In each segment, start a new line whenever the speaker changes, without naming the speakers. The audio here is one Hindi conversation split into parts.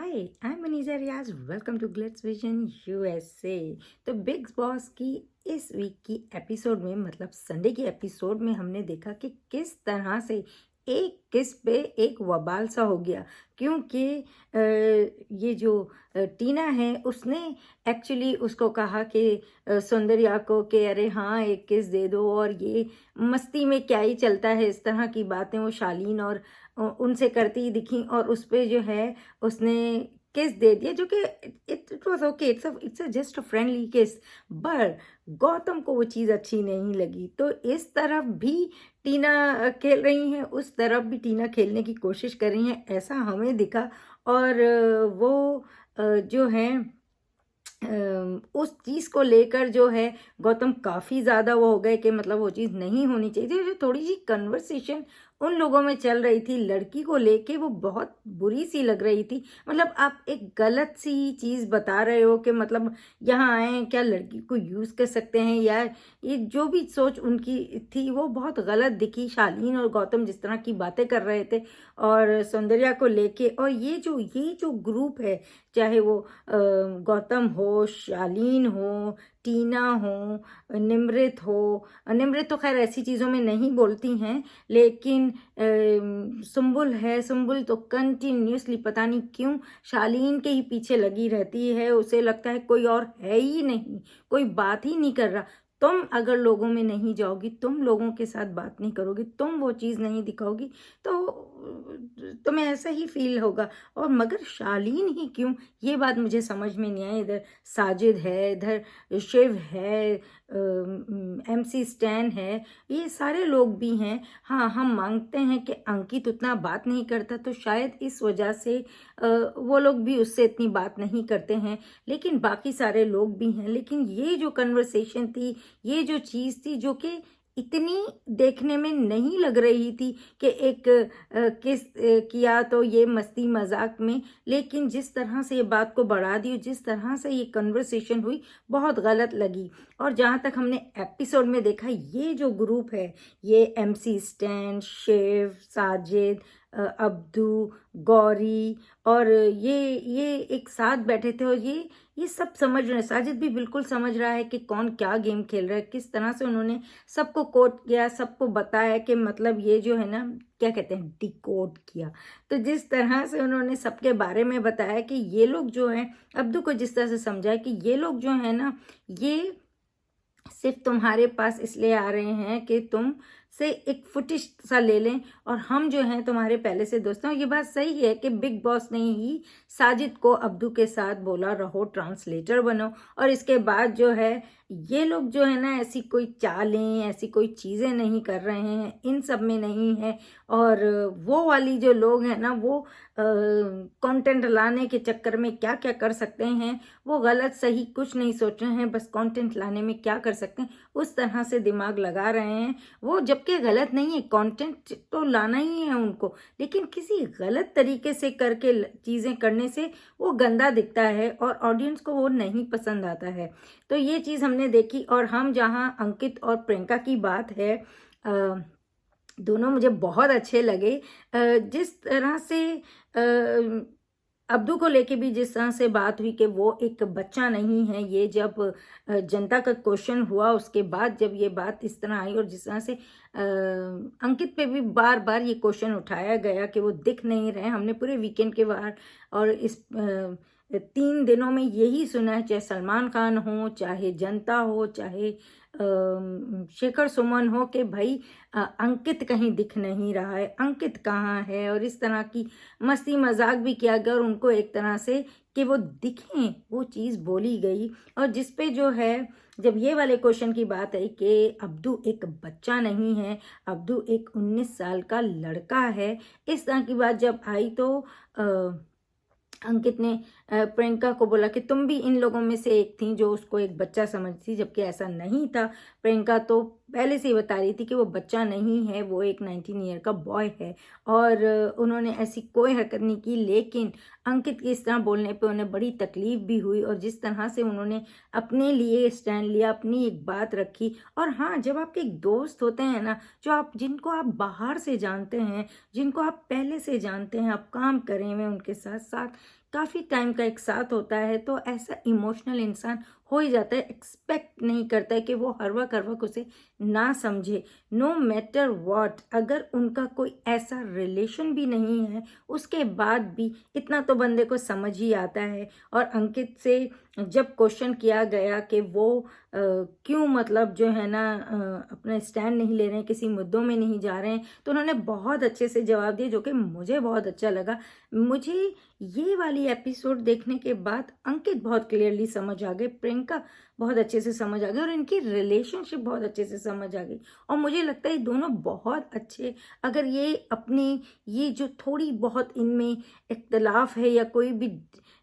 Hi I am Manisha Riyaz welcome to Glitz Vision USA. तो बिग बॉस की इस वीक की एपिसोड में मतलब संडे की एपिसोड में हमने देखा कि किस तरह से एक किस पे एक वबाल सा हो गया, क्योंकि ये जो टीना है उसने एक्चुअली उसको कहा कि सौंदर्या को कि अरे हाँ एक किस दे दो, और ये मस्ती में क्या ही चलता है, इस तरह की बातें वो शालीन और उनसे करती ही दिखी और उस पे जो है उसने किस दे दिया, जो कि it was okay, it's just a friendly किस। बट गौतम को वो चीज़ अच्छी नहीं लगी, तो इस तरफ भी टीना खेल रही हैं, उस तरफ भी टीना खेलने की कोशिश कर रही हैं, ऐसा हमें दिखा। और वो जो है उस चीज़ को लेकर जो है गौतम काफ़ी ज़्यादा वो हो गए कि मतलब वो चीज़ नहीं होनी चाहिए थी। जो थोड़ी सी कन्वर्सेशन उन लोगों में चल रही थी लड़की को लेके, वो बहुत बुरी सी लग रही थी। मतलब आप एक गलत सी चीज़ बता रहे हो कि मतलब यहाँ आए हैं, क्या लड़की को यूज़ कर सकते हैं, या ये जो भी सोच उनकी थी वो बहुत गलत दिखी। शालीन और गौतम जिस तरह की बातें कर रहे थे और सौंदर्या को लेके, और ये जो ग्रुप है, चाहे वो गौतम हो, शालीन हो, टीना हो, निमृत हो। निमृत तो खैर ऐसी चीज़ों में नहीं बोलती हैं, लेकिन सुंबुल है, सुंबुल तो कंटिन्यूसली पता नहीं क्यों शालीन के ही पीछे लगी रहती है। उसे लगता है कोई और है ही नहीं, कोई बात ही नहीं कर रहा। तुम अगर लोगों में नहीं जाओगी, तुम लोगों के साथ बात नहीं करोगी, तुम वो चीज़ नहीं दिखाओगी, तो तुम्हें ऐसा ही फील होगा। और मगर शालीन ही क्यों, ये बात मुझे समझ में नहीं आई। इधर साजिद है, इधर शिव है, एमसी स्टैन है, ये सारे लोग भी हैं। हाँ, हम मांगते हैं कि अंकित उतना बात नहीं करता, तो शायद इस वजह से वो लोग भी उससे इतनी बात नहीं करते हैं, लेकिन बाकी सारे लोग भी हैं। लेकिन ये जो कन्वर्सेशन थी, ये जो चीज़ थी जो कि इतनी देखने में नहीं लग रही थी कि एक किस किया तो ये मस्ती मजाक में, लेकिन जिस तरह से ये बात को बढ़ा दी, जिस तरह से ये कन्वर्सेशन हुई, बहुत गलत लगी। और जहाँ तक हमने एपिसोड में देखा, ये जो ग्रुप है, ये एमसी स्टैन, शिव, साजिद, अब्दू, गौरी, और ये एक साथ बैठे थे, और ये सब समझ रहे हैं। साजिद भी बिल्कुल समझ रहा है कि कौन क्या गेम खेल रहा है, किस तरह से उन्होंने सबको कोट किया, सबको बताया कि मतलब ये जो है ना, क्या कहते हैं, डिकोड किया। तो जिस तरह से उन्होंने सबके बारे में बताया कि ये लोग जो हैं, अब्दू को जिस तरह से समझाया कि ये लोग जो है ना, ये सिर्फ तुम्हारे पास इसलिए आ रहे हैं कि तुम से एक फुटिश सा ले लें, और हम जो हैं तुम्हारे पहले से दोस्त हैं। और ये बात सही है कि बिग बॉस ने ही साजिद को अब्दू के साथ बोला रहो, ट्रांसलेटर बनो। और इसके बाद जो है ये लोग जो है ना, ऐसी कोई चालें, ऐसी कोई चीज़ें नहीं कर रहे हैं, इन सब में नहीं है। और वो वाली जो लोग हैं ना, वो कंटेंट लाने के चक्कर में क्या क्या कर सकते हैं, वो गलत सही कुछ नहीं सोच रहे हैं, बस कंटेंट लाने में क्या कर सकते हैं उस तरह से दिमाग लगा रहे हैं वो। जबकि गलत नहीं है, कंटेंट तो लाना ही है उनको, लेकिन किसी गलत तरीके से करके चीज़ें करने से वो गंदा दिखता है और ऑडियंस को वो नहीं पसंद आता है। तो ये चीज़ हमने देखी। और हम जहाँ अंकित और प्रियंका की बात है, दोनों मुझे बहुत अच्छे लगे। जिस तरह से अब्दू को लेके भी जिस तरह से बात हुई कि वो एक बच्चा नहीं है, ये जब जनता का क्वेश्चन हुआ उसके बाद जब ये बात इस तरह आई, और जिस तरह से अंकित पे भी बार बार ये क्वेश्चन उठाया गया कि वो दिख नहीं रहे। हमने पूरे वीकेंड के बाहर और इस 3 दिनों में यही सुना है, चाहे सलमान खान हो, चाहे जनता हो, चाहे शेखर सुमन हो, कि भाई अंकित कहीं दिख नहीं रहा है, अंकित कहाँ है। और इस तरह की मस्ती मजाक भी किया गया, और उनको एक तरह से कि वो दिखें वो चीज़ बोली गई। और जिस पे जो है, जब ये वाले क्वेश्चन की बात आई कि अब्दू एक बच्चा नहीं है, अब्दू एक 19 साल का लड़का है, इस तरह की बात जब आई, तो अंकित ने प्रियंका को बोला कि तुम भी इन लोगों में से एक थी जो उसको एक बच्चा समझती थी, जबकि ऐसा नहीं था। प्रियंका तो पहले से ही बता रही थी कि वो बच्चा नहीं है, वो एक 19 ईयर का बॉय है। और उन्होंने ऐसी कोई हरकत नहीं की, लेकिन अंकित के इस तरह बोलने पे उन्हें बड़ी तकलीफ भी हुई। और जिस तरह से उन्होंने अपने लिए स्टैंड लिया, अपनी एक बात रखी। और हाँ, जब आपके एक दोस्त होते हैं ना, जो जिनको आप बाहर से जानते हैं, जिनको आप पहले से जानते हैं, आप काम करें हुए उनके साथ साथ, काफ़ी टाइम का एक साथ होता है तो ऐसा इमोशनल इंसान हो ही जाता है, एक्सपेक्ट नहीं करता है कि वो हर वक्त उसे ना समझे। नो मैटर व्हाट, अगर उनका कोई ऐसा रिलेशन भी नहीं है उसके बाद भी इतना तो बंदे को समझ ही आता है। और अंकित से जब क्वेश्चन किया गया कि वो क्यों मतलब जो है ना अपना स्टैंड नहीं ले रहे हैं, किसी मुद्दों में नहीं जा रहे हैं, तो उन्होंने बहुत अच्छे से जवाब दिया जो कि मुझे बहुत अच्छा लगा। मुझे ये वाली एपिसोड देखने के बाद अंकित बहुत क्लियरली समझ आ गए, प्रियंका बहुत अच्छे से समझ आ गई और इनकी रिलेशनशिप बहुत अच्छे से समझ आ गई। और मुझे लगता है ये दोनों बहुत अच्छे, अगर ये अपनी ये जो थोड़ी बहुत इनमें इख्तलाफ है या कोई भी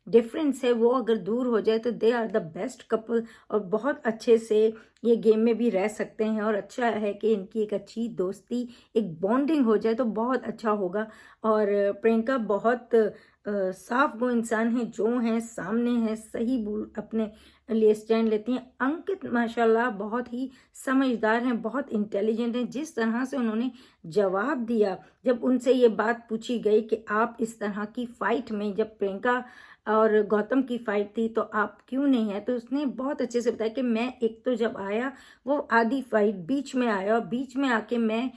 डिफरेंस है वो अगर दूर हो जाए तो they are the best couple और बहुत अच्छे से ये गेम में भी रह सकते हैं। और अच्छा है कि इनकी एक अच्छी दोस्ती, एक बॉन्डिंग हो जाए तो बहुत अच्छा होगा। और प्रियंका बहुत साफ वो इंसान है जो हैं, सामने हैं, सही बोल अपने लिए स्टैंड लेती हैं। अंकित माशाल्लाह बहुत ही समझदार हैं, बहुत इंटेलिजेंट हैं। जिस तरह से उन्होंने जवाब दिया जब उनसे ये बात पूछी गई कि आप इस तरह की फाइट में, जब प्रियंका और गौतम की फाइट थी तो आप क्यों नहीं है, तो उसने बहुत अच्छे से बताया कि मैं एक तो जब आया वो आधी फाइट बीच में आया और बीच में आके मैं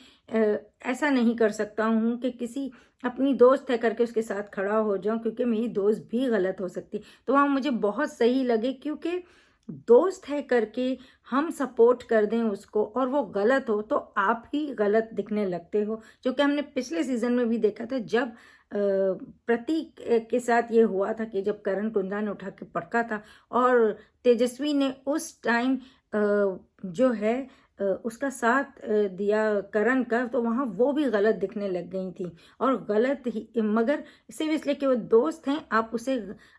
ऐसा नहीं कर सकता हूँ कि किसी अपनी दोस्त है करके उसके साथ खड़ा हो जाऊं, क्योंकि मेरी दोस्त भी गलत हो सकती। तो वहाँ मुझे बहुत सही लगे, क्योंकि दोस्त है करके हम सपोर्ट कर दें उसको और वो गलत हो तो आप ही गलत दिखने लगते हो, जो कि हमने पिछले सीजन में भी देखा था जब प्रतीक के साथ ये हुआ था कि जब करण कुंद्रा ने उठा के पटका था और तेजस्वी ने उस टाइम जो है उसका साथ दिया करण का, तो वहाँ वो भी गलत दिखने लग गई थी। और गलत ही, मगर सिर्फ इसलिए कि वो दोस्त हैं, आप उसे,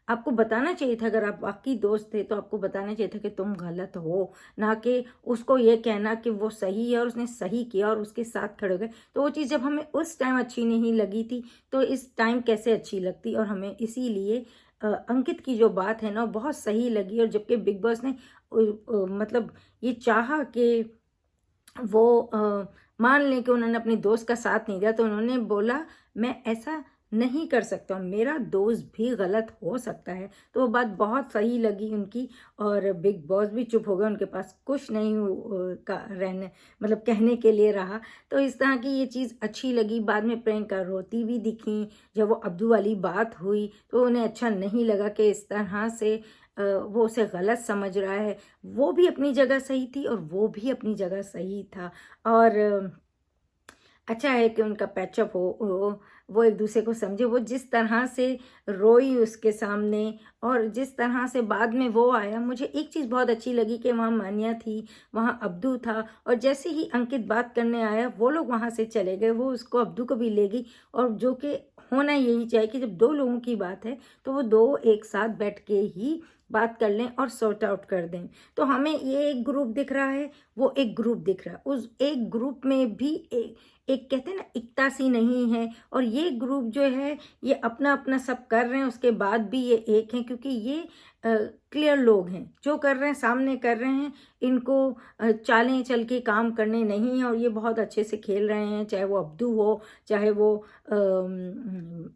आपको बताना चाहिए था, अगर आप वाकई दोस्त थे तो आपको बताना चाहिए था कि तुम गलत हो, ना कि उसको ये कहना कि वो सही है और उसने सही किया और उसके साथ खड़े हो गए। तो वो चीज़ जब हमें उस टाइम अच्छी नहीं लगी थी तो इस टाइम कैसे अच्छी लगती। और हमें इसीलिए अंकित की जो बात है ना बहुत सही लगी। और जबकि बिग बॉस ने मतलब ये चाहा कि वो मान लें कि उन्होंने अपने दोस्त का साथ नहीं दिया, तो उन्होंने बोला मैं ऐसा नहीं कर सकता, मेरा दोस्त भी गलत हो सकता है। तो वो बात बहुत सही लगी उनकी। और बिग बॉस भी चुप हो गए, उनके पास कुछ नहीं का रहने मतलब कहने के लिए रहा। तो इस तरह की ये चीज़ अच्छी लगी। बाद में प्रियंका रोती भी दिखी जब वो अब्दू वाली बात हुई, तो उन्हें अच्छा नहीं लगा कि इस तरह से वो उसे गलत समझ रहा है। वो भी अपनी जगह सही थी और वो भी अपनी जगह सही था। और अच्छा है कि उनका पैचअप हो, वो एक दूसरे को समझे। वो जिस तरह से रोई उसके सामने और जिस तरह से बाद में वो आया, मुझे एक चीज़ बहुत अच्छी लगी कि वहाँ मान्या थी, वहाँ अब्दू था, और जैसे ही अंकित बात करने आया वो लोग वहाँ से चले गए, वो उसको अब्दू को भी ले गई। और जो कि होना यही चाहिए कि जब दो लोगों की बात है तो वो दो एक साथ बैठ के ही बात कर लें और सॉर्ट आउट कर दें। तो हमें ये एक ग्रुप दिख रहा है, वो एक ग्रुप दिख रहा है, उस एक ग्रुप में भी एक कहते हैं ना एकता सी नहीं है। और ये ग्रुप जो है ये अपना अपना सब कर रहे हैं, उसके बाद भी ये एक हैं, क्योंकि ये क्लियर लोग हैं, जो कर रहे हैं सामने कर रहे हैं। इनको चालें चल के काम करने नहीं है और ये बहुत अच्छे से खेल रहे हैं, चाहे वो अब्दू हो, चाहे वो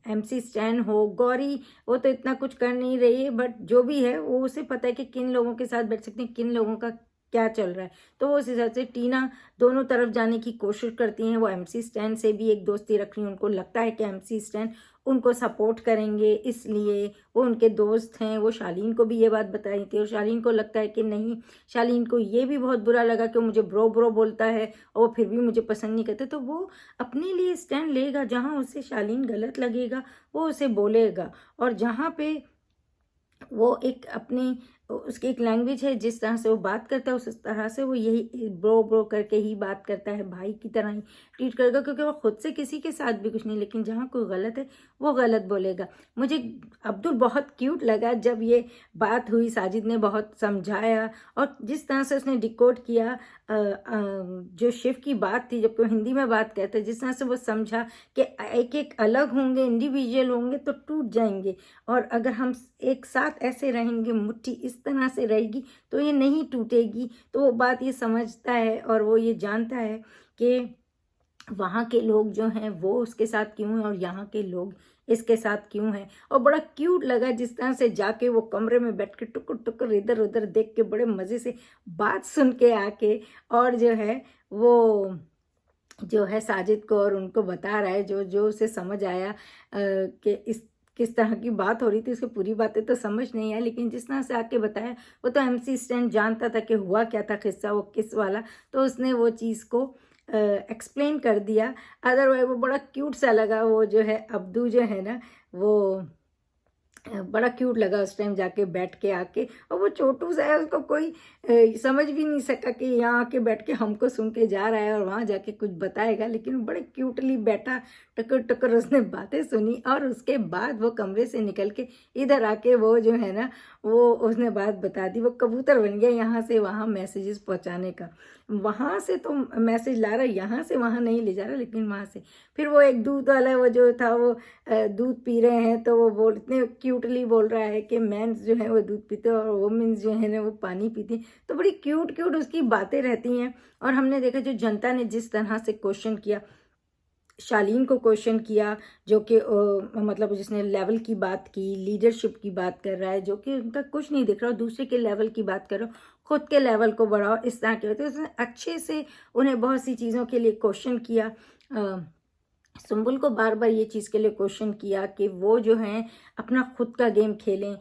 MC स्टैन हो, गौरी वो तो इतना कुछ कर नहीं रही है, बट जो भी है वो उसे पता है कि किन लोगों के साथ बैठ सकते हैं, किन लोगों का क्या चल रहा है। तो वो उस हिसाब से टीना दोनों तरफ जाने की कोशिश करती हैं। वो MC स्टैन से भी एक दोस्ती रख रही हैं, उनको लगता है कि MC स्टैन उनको सपोर्ट करेंगे, इसलिए वो उनके दोस्त हैं। वो शालीन को भी ये बात बताई थी और शालीन को लगता है कि नहीं, शालीन को ये भी बहुत बुरा लगा कि मुझे ब्रो ब्रो बोलता है और वो फिर भी मुझे पसंद नहीं करते। तो वो अपने लिए स्टैंड लेगा, जहाँ उसे शालीन गलत लगेगा वो उसे बोलेगा। और जहाँ पे वो एक अपनी उसकी एक लैंग्वेज है, जिस तरह से वो बात करता है उस तरह से वो यही ब्रो ब्रो करके ही बात करता है, भाई की तरह ही ट्रीट करेगा, क्योंकि वो खुद से किसी के साथ भी कुछ नहीं, लेकिन जहाँ कोई गलत है वो गलत बोलेगा। मुझे अब्दुल बहुत क्यूट लगा जब ये बात हुई, साजिद ने बहुत समझाया और जिस तरह से उसने डिकोड किया जो शिव की बात थी, जबकि वो हिंदी में बात करते, जिस तरह से वो समझा कि एक एक अलग होंगे, इंडिविजुअल होंगे तो टूट जाएंगे, और अगर हम एक साथ ऐसे रहेंगे, मुट्ठी इस तरह से रहेगी तो ये नहीं टूटेगी। तो वो बात ये समझता है और वो ये जानता है कि वहाँ के लोग जो हैं वो उसके साथ क्यों हैं और यहाँ के लोग इसके साथ क्यों है। और बड़ा क्यूट लगा जिस तरह से जाके वो कमरे में बैठ के टुकुर टुकुर इधर उधर देख के बड़े मज़े से बात सुन के आके, और जो है वो जो है साजिद को और उनको बता रहा है जो जो उसे समझ आया कि इस किस तरह की बात हो रही थी। उसको पूरी बातें तो समझ नहीं आई, लेकिन जिस तरह से आके बताया, वो तो MC स्टैन जानता था कि हुआ क्या था किस्सा वो किस वाला, तो उसने वो चीज़ को एक्सप्लेन कर दिया। अदरवाइज वो बड़ा क्यूट सा लगा, वो जो है अब्दू जो है ना, वो बड़ा क्यूट लगा उस टाइम जाके बैठ के आके। और वो छोटू सा है, उसको कोई समझ भी नहीं सका कि यहाँ आके बैठ के हमको सुन के जा रहा है और वहाँ जाके कुछ बताएगा, लेकिन बड़े क्यूटली बैठा, टकर टकर उसने बातें सुनी। और उसके बाद वो कमरे से निकल के इधर आके वो जो है ना, वो उसने बात बता दी। वो कबूतर बन गया यहाँ से वहाँ मैसेजेस पहुँचाने का। वहाँ से तो मैसेज ला रहा, यहाँ से वहाँ नहीं ले जा रहा, लेकिन वहाँ से फिर वो एक दूध वाला वो जो था, वो दूध पी रहे हैं, तो वो बोल इतने क्यूटली बोल रहा है कि मेंस जो है वो दूध पीते हैं और वुमेन्स जो है ना वो पानी पीती हैं। तो बड़ी क्यूट क्यूट उसकी बातें रहती हैं। और हमने देखा जो जनता ने जिस तरह से क्वेश्चन किया, शालीन को क्वेश्चन किया, जो कि मतलब जिसने लेवल की बात की, लीडरशिप की बात कर रहा है, जो कि उनका कुछ नहीं दिख रहा, दूसरे के लेवल की बात कर रहा हो, खुद के लेवल को बढ़ाओ, इस तरह के होते। उसने अच्छे से उन्हें बहुत सी चीज़ों के लिए क्वेश्चन किया। सुंबुल को बार बार ये चीज़ के लिए क्वेश्चन किया कि वो जो हैं अपना खुद का गेम खेलें।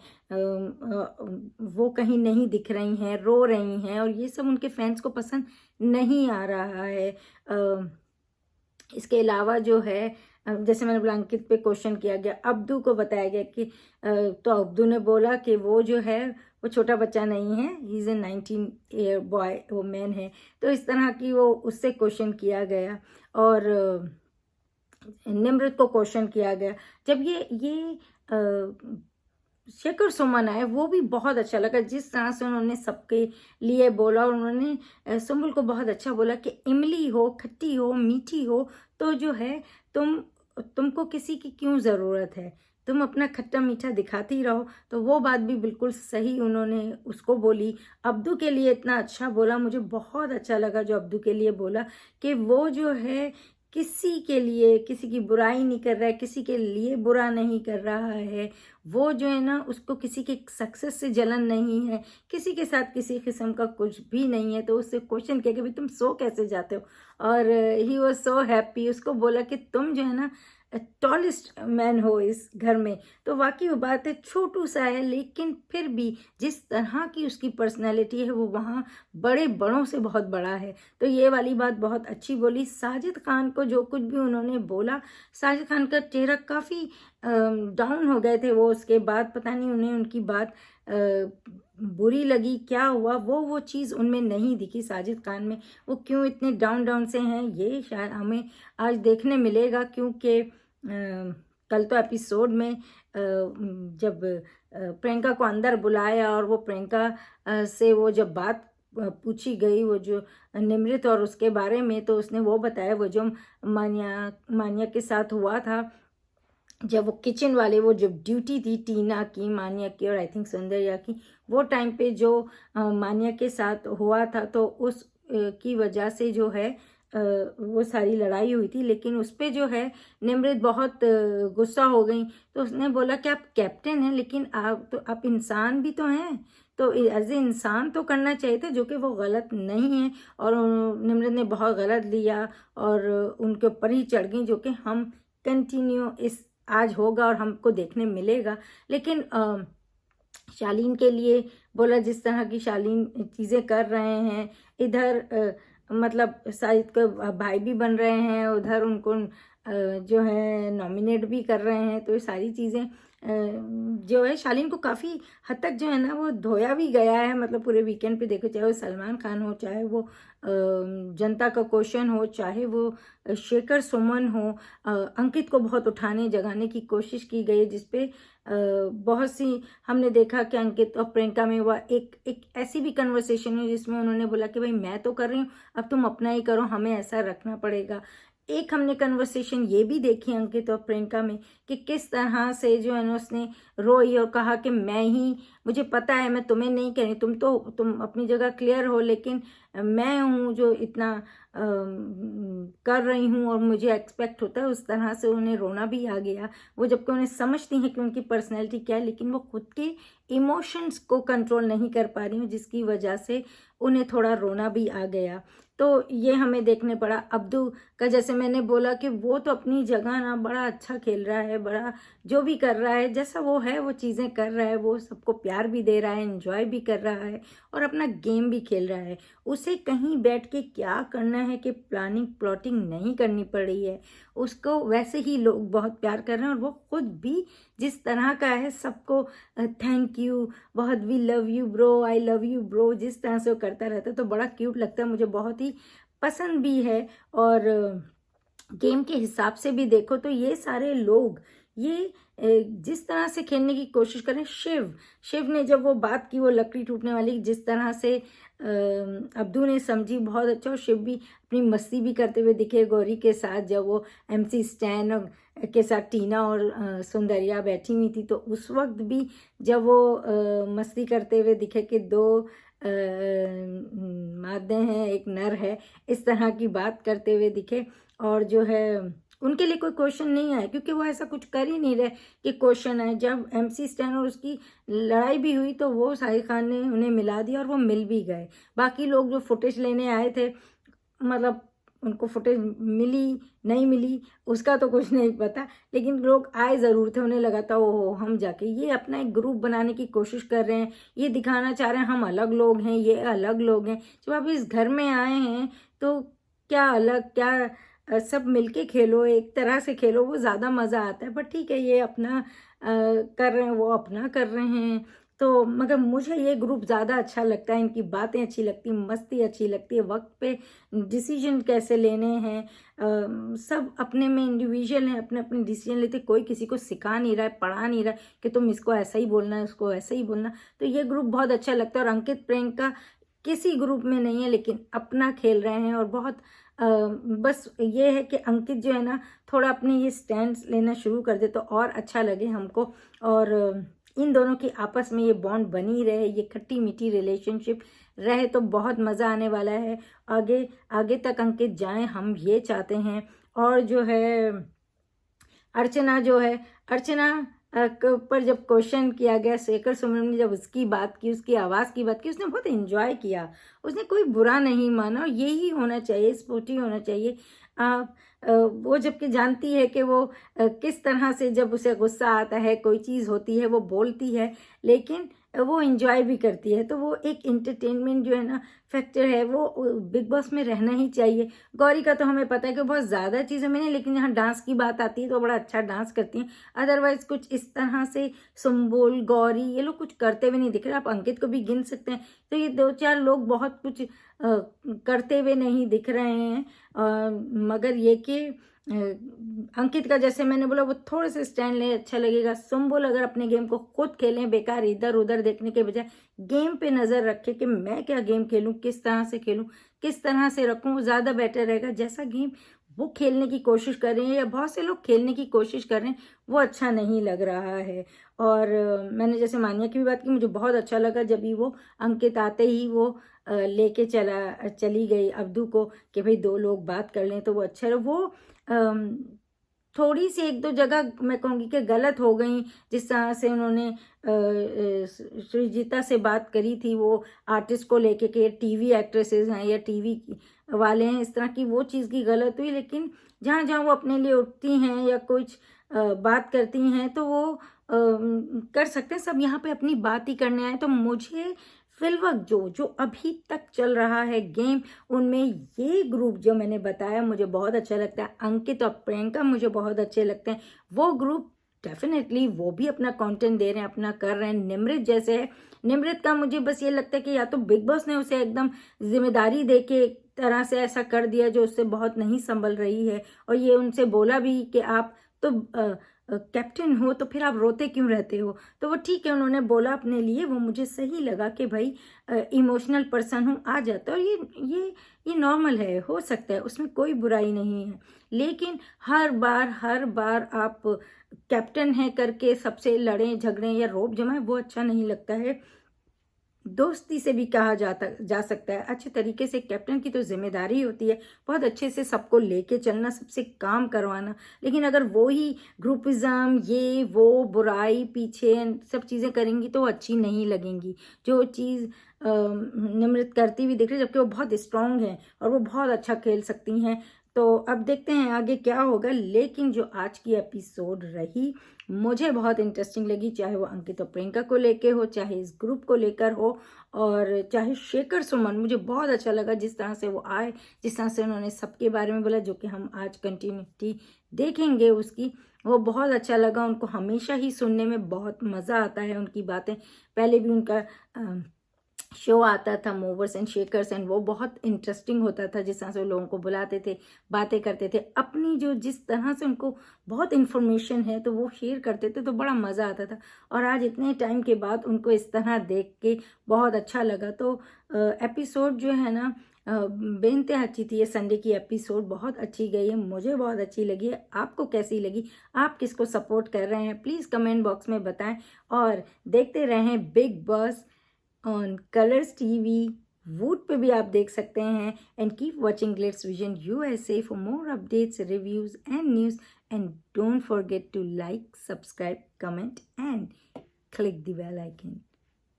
वो कहीं नहीं दिख रही हैं, रो रही हैं, और ये सब उनके फैंस को पसंद नहीं आ रहा है। इसके अलावा जो है जैसे मैंने बोला, अंकित पे क्वेश्चन किया गया, अब्दू को बताया गया कि तो अब्दू ने बोला कि वो जो है वो छोटा बच्चा नहीं है, he is a 19 year boy, वो मैन है। तो इस तरह की वो उससे क्वेश्चन किया गया। और निमृत को क्वेश्चन किया गया। जब ये शेखर सुमन आए, वो भी बहुत अच्छा लगा जिस तरह से उन्होंने सबके लिए बोला। और उन्होंने सुम्बुल को बहुत अच्छा बोला कि इमली हो, खट्टी हो, मीठी हो, तो जो है तुमको किसी की क्यों ज़रूरत है, तुम अपना खट्टा मीठा दिखाते ही रहो। तो वो बात भी बिल्कुल सही उन्होंने उसको बोली। अब्दू के लिए इतना अच्छा बोला, मुझे बहुत अच्छा लगा जो अब्दू के लिए बोला कि वो जो है किसी के लिए किसी की बुराई नहीं कर रहा है, किसी के लिए बुरा नहीं कर रहा है। वो जो है ना, उसको किसी के सक्सेस से जलन नहीं है, किसी के साथ किसी किस्म का कुछ भी नहीं है। तो उससे क्वेश्चन किया कि भाई तुम सो कैसे जाते हो, और ही वॉज सो हैप्पी। उसको बोला कि तुम जो है ना टॉलेस्ट मैन हो इस घर में। तो वाकई वो बात है, छोटू सा है, लेकिन फिर भी जिस तरह की उसकी पर्सनैलिटी है वो वहाँ बड़े बड़ों से बहुत बड़ा है। तो ये वाली बात बहुत अच्छी बोली। साजिद खान को जो कुछ भी उन्होंने बोला, साजिद खान का चेहरा काफ़ी डाउन हो गए थे वो। उसके बाद पता नहीं उन्हें उनकी बात बुरी लगी, क्या हुआ, वो चीज़ उनमें नहीं दिखी साजिद खान में। वो क्यों इतने डाउन डाउन से हैं, ये शायद हमें आज देखने मिलेगा। क्योंकि कल तो एपिसोड में जब प्रियंका को अंदर बुलाया और वो प्रियंका से वो जब बात पूछी गई, वो जो निमृत और उसके बारे में, तो उसने वो बताया वो जो मान्या के साथ हुआ था, जब वो किचन वाले वो जब ड्यूटी थी टीना की, मान्या की और आई थिंक सौंदर्या की, वो टाइम पे जो मान्या के साथ हुआ था, तो उस की वजह से जो है वो सारी लड़ाई हुई थी। लेकिन उस पर जो है निमृत बहुत गुस्सा हो गई। तो उसने बोला कि आप कैप्टन हैं, लेकिन आप इंसान भी तो हैं, तो एज ए इंसान तो करना चाहिए था, जो कि वो गलत नहीं है। और निमृत ने बहुत गलत लिया और उनके ऊपर ही चढ़ गई, जो कि हम कंटिन्यू इस आज होगा और हमको देखने मिलेगा। लेकिन शालीन के लिए बोला, जिस तरह की शालीन चीज़ें कर रहे हैं, इधर मतलब साजिद के भाई भी बन रहे हैं, उधर उनको जो है नॉमिनेट भी कर रहे हैं। तो ये सारी चीज़ें जो है शालीन को काफ़ी हद तक जो है ना वो धोया भी गया है। मतलब पूरे वीकेंड पे देखो, चाहे वो सलमान खान हो, चाहे वो जनता का क्वेश्चन हो, चाहे वो शेखर सुमन हो, अंकित को बहुत उठाने जगाने की कोशिश की गई, जिसपे बहुत सी हमने देखा कि अंकित और प्रियंका में हुआ एक ऐसी भी कन्वर्सेशन हुई जिसमें उन्होंने बोला कि भाई मैं तो कर रही हूँ, अब तुम अपना ही करो, हमें ऐसा रखना पड़ेगा। एक हमने कन्वर्सेशन ये भी देखी अंकित और प्रियंका में कि किस तरह से जो है ना उसने रोई और कहा कि मैं ही, मुझे पता है, मैं तुम्हें नहीं कह रही, तुम अपनी जगह क्लियर हो, लेकिन मैं हूँ जो इतना कर रही हूँ और मुझे एक्सपेक्ट होता है। उस तरह से उन्हें रोना भी आ गया। वो जबकि उन्हें समझती हैं कि उनकी पर्सनैलिटी क्या है, लेकिन वो खुद के इमोशंस को कंट्रोल नहीं कर पा रही हूँ, जिसकी वजह से उन्हें थोड़ा रोना भी आ गया। तो ये हमें देखने पड़ा। अब्दू का जैसे मैंने बोला कि वो तो अपनी जगह ना बड़ा अच्छा खेल रहा है, बड़ा जो भी कर रहा है, जैसा वो है वो चीज़ें कर रहा है, वो सबको प्यार भी दे रहा है, एंजॉय भी कर रहा है और अपना गेम भी खेल रहा है। उसे कहीं बैठ के क्या करना है कि प्लानिंग प्लॉटिंग नहीं करनी पड़ रही है। उसको वैसे ही लोग बहुत प्यार कर रहे हैं और वो खुद भी जिस तरह का है, सबको थैंक यू, बहुत we love you bro, I love you bro, जिस तरह से वो करता रहता है तो बड़ा क्यूट लगता है, मुझे बहुत ही पसंद भी है। और गेम के हिसाब से भी देखो तो ये सारे लोग ये जिस तरह से खेलने की कोशिश करें, शिव ने जब वो बात की, वो लकड़ी टूटने वाली, जिस तरह से अब्दू ने समझी, बहुत अच्छा। और शिव भी अपनी मस्ती भी करते हुए दिखे गौरी के साथ, जब वो MC स्टैन के साथ टीना और सुंदरिया बैठी हुई थी, तो उस वक्त भी जब वो मस्ती करते हुए दिखे कि दो मादे हैं एक नर है, इस तरह की बात करते हुए दिखे। और जो है उनके लिए कोई क्वेश्चन नहीं आया, क्योंकि वो ऐसा कुछ कर ही नहीं रहे कि क्वेश्चन है। जब MC स्टैन और उसकी लड़ाई भी हुई तो वो साहिल खान ने उन्हें मिला दिया और वो मिल भी गए। बाकी लोग जो फुटेज लेने आए थे, मतलब उनको फुटेज मिली नहीं मिली उसका तो कुछ नहीं पता, लेकिन लोग आए ज़रूर थे, उन्हें लगा था ओहो हम जाके, ये अपना एक ग्रुप बनाने की कोशिश कर रहे हैं, ये दिखाना चाह रहे हैं हम अलग लोग हैं, ये अलग लोग हैं। जब आप इस घर में आए हैं तो क्या अलग, क्या सब मिलके खेलो, एक तरह से खेलो, वो ज़्यादा मज़ा आता है। पर ठीक है, ये अपना कर रहे हैं, वो अपना कर रहे हैं। तो मगर मुझे ये ग्रुप ज़्यादा अच्छा लगता है, इनकी बातें अच्छी लगती, मस्ती अच्छी लगती है, वक्त पे डिसीजन कैसे लेने हैं, सब अपने में इंडिविजुअल हैं, अपने अपने डिसीजन लेते, कोई किसी को सिखा नहीं रहा है, पढ़ा नहीं रहा है कि तुम इसको ऐसा ही बोलना है, उसको ऐसा ही बोलना। तो ये ग्रुप बहुत अच्छा लगता है। और अंकित प्रियंका किसी ग्रुप में नहीं है, लेकिन अपना खेल रहे हैं और बहुत बस ये है कि अंकित जो है ना थोड़ा अपने ये स्टैंड लेना शुरू कर दे तो और अच्छा लगे हमको। और इन दोनों की आपस में ये बॉन्ड बनी रहे, ये खट्टी मीठी रिलेशनशिप रहे तो बहुत मज़ा आने वाला है। आगे आगे तक अंकित जाएं, हम ये चाहते हैं। और जो है अर्चना जो है, अर्चना पर जब क्वेश्चन किया गया, शेखर सुमन ने जब उसकी बात की, उसकी आवाज़ की बात की, उसने बहुत एंजॉय किया, उसने कोई बुरा नहीं माना। और यही होना चाहिए, स्पोर्टिव होना चाहिए। वो जबकि जानती है कि वो किस तरह से जब उसे गुस्सा आता है, कोई चीज़ होती है, वो बोलती है, लेकिन वो एंजॉय भी करती है। तो वो एक एंटरटेनमेंट जो है ना फैक्टर है, वो बिग बॉस में रहना ही चाहिए। गौरी का तो हमें पता है कि बहुत ज़्यादा चीज़ों में नहीं, लेकिन यहाँ डांस की बात आती है तो बड़ा अच्छा डांस करती हैं। अदरवाइज कुछ इस तरह से सुम्बुल, गौरी, ये लोग कुछ करते हुए नहीं दिख रहे। आप अंकित को भी गिन सकते हैं। तो ये 2-4 लोग बहुत कुछ करते हुए नहीं दिख रहे हैं। मगर ये कि अंकित का जैसे मैंने बोला, वो थोड़े से स्टैंड ले, अच्छा लगेगा। सुम्बुल अगर अपने गेम को खुद खेलें, बेकार इधर उधर देखने के बजाय गेम पे नज़र रखें कि मैं क्या गेम खेलूं, किस तरह से खेलूं, किस तरह से रखूं, वो ज़्यादा बेटर रहेगा। जैसा गेम वो खेलने की कोशिश कर रहे हैं या बहुत से लोग खेलने की कोशिश कर रहे हैं, वो अच्छा नहीं लग रहा है। और मैंने जैसे मान्या की भी बात की, मुझे बहुत अच्छा लगा जब भी वो अंकित आते ही वो लेके चली गई अब्दू को कि भाई 2 लोग बात कर लें तो वो अच्छा रहे। वो थोड़ी सी 1-2 जगह मैं कहूँगी कि गलत हो गई, जिस तरह से उन्होंने सृजिता से बात करी थी, वो आर्टिस्ट को लेके कि TV एक्ट्रेसेस हैं या TV वाले हैं, इस तरह की वो चीज़ की गलत हुई। लेकिन जहाँ जहाँ वो अपने लिए उठती हैं या कुछ बात करती हैं तो वो कर सकते हैं। सब यहाँ पे अपनी बात ही करने आए। तो मुझे फिलवक्त जो अभी तक चल रहा है गेम, उनमें ये ग्रुप जो मैंने बताया मुझे बहुत अच्छा लगता है। अंकित और प्रियंका मुझे बहुत अच्छे लगते हैं। वो ग्रुप डेफिनेटली वो भी अपना कंटेंट दे रहे हैं, अपना कर रहे हैं। निमृत जैसे है, निमृत का मुझे बस ये लगता है कि या तो बिग बॉस ने उसे एकदम जिम्मेदारी दे के एक तरह से ऐसा कर दिया जो उससे बहुत नहीं संभल रही है। और ये उनसे बोला भी कि आप तो कैप्टन हो तो फिर आप रोते क्यों रहते हो। तो वो ठीक है, उन्होंने बोला अपने लिए, वो मुझे सही लगा कि भाई इमोशनल पर्सन हूँ, आ जाता है। और ये नॉर्मल है, हो सकता है, उसमें कोई बुराई नहीं है। लेकिन हर बार आप कैप्टन है करके सबसे लड़ें झगड़ें या रोब जमाएं, वो अच्छा नहीं लगता है। दोस्ती से भी कहा जा सकता है। अच्छे तरीके से कैप्टन की तो जिम्मेदारी होती है बहुत अच्छे से सबको लेके चलना, सबसे काम करवाना। लेकिन अगर वो ही ग्रुपिज्म, ये वो बुराई पीछे सब चीज़ें करेंगी तो अच्छी नहीं लगेंगी। जो चीज़ निमृत करती हुई दिख रही है, जबकि वो बहुत स्ट्रांग है और वो बहुत अच्छा खेल सकती हैं। तो अब देखते हैं आगे क्या होगा। लेकिन जो आज की एपिसोड रही मुझे बहुत इंटरेस्टिंग लगी, चाहे वो अंकित और प्रियंका को लेके हो, चाहे इस ग्रुप को लेकर हो, और चाहे शेखर सुमन। मुझे बहुत अच्छा लगा जिस तरह से वो आए, जिस तरह से उन्होंने सबके बारे में बोला, जो कि हम आज कंटिन्यूटी देखेंगे उसकी। वो बहुत अच्छा लगा। उनको हमेशा ही सुनने में बहुत मज़ा आता है, उनकी बातें। पहले भी उनका शो आता था मूवर्स एंड शेकर्स, एंड वो बहुत इंटरेस्टिंग होता था, जिस तरह से लोगों को बुलाते थे, बातें करते थे, अपनी जो जिस तरह से उनको बहुत इन्फॉर्मेशन है तो वो शेयर करते थे, तो बड़ा मज़ा आता था। और आज इतने टाइम के बाद उनको इस तरह देख के बहुत अच्छा लगा। तो एपिसोड जो है ना बेइंतहा अच्छी थी। ये संडे की एपिसोड बहुत अच्छी गई है, मुझे बहुत अच्छी लगी है। आपको कैसी लगी, आप किसको सपोर्ट कर रहे हैं, प्लीज़ कमेंट बॉक्स में बताएं। और देखते रहें Bigg Boss on Colors TV, Voot पे भी आप देख सकते हैं। And keep watching Glitz Vision USA for more updates, reviews and news. And don't forget to like, subscribe, comment and click the bell icon.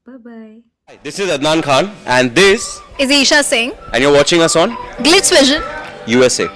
Bye bye.
Hi, this is Adnan Khan and this
is Isha Singh.
and you're watching us on
Glitz Vision.
USA.